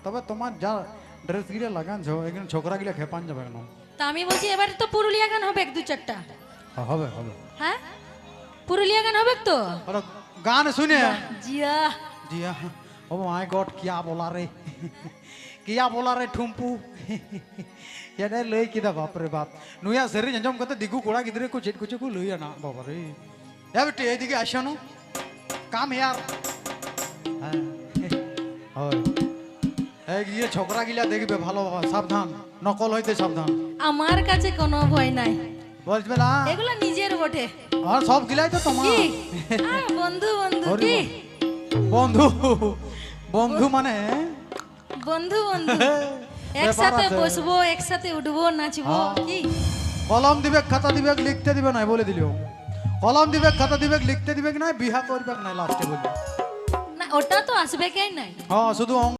তবে তোমার যা ড্রেস গিলা লাগানছো এখানে ছোকরা গিলা খেপান যাবে কেন? তা আমি বলছি এবারে তো পুরুলিয়া গান হবে এক দু চারটা। হবে হবে। হ্যাঁ পুরুলিয়া গান হবে তো। और गान सुने জিয়া जी हाँ। ओ माय गॉड क्या बोला रे क्या बोला रे ठुम्पू ये ने लई किदा बाप रे बाप नुया सरी जंजम कते दिगु कोड़ा गिदरे को चेट कुछ को लई ना बाप रे या बेटे एदिके आशानो काम यार हां और एक ये छोकरा गिला देखबे ভালো সাবধান নকল হইতে সাবধান আমার কাছে কোনো ভয় নাই, বলবে না এগুলো নিজের বটে। আর সব গিলাই তো তোমার কি বন্ধু বন্ধু কি বন্ধু বন্ধু মানে বন্ধু বন্ধু একসাথে বসবো একসাথে উঠবো নাচবো কি। কলম দিবে খাতা দিবে লিখতে দিবে না বলে দিলিও কলম দিবে খাতা দিবে লিখতে দিবে না বিহা করবে না লাস্টে বলি না ওটা তো আসবে কেন নাই। হ্যাঁ শুধু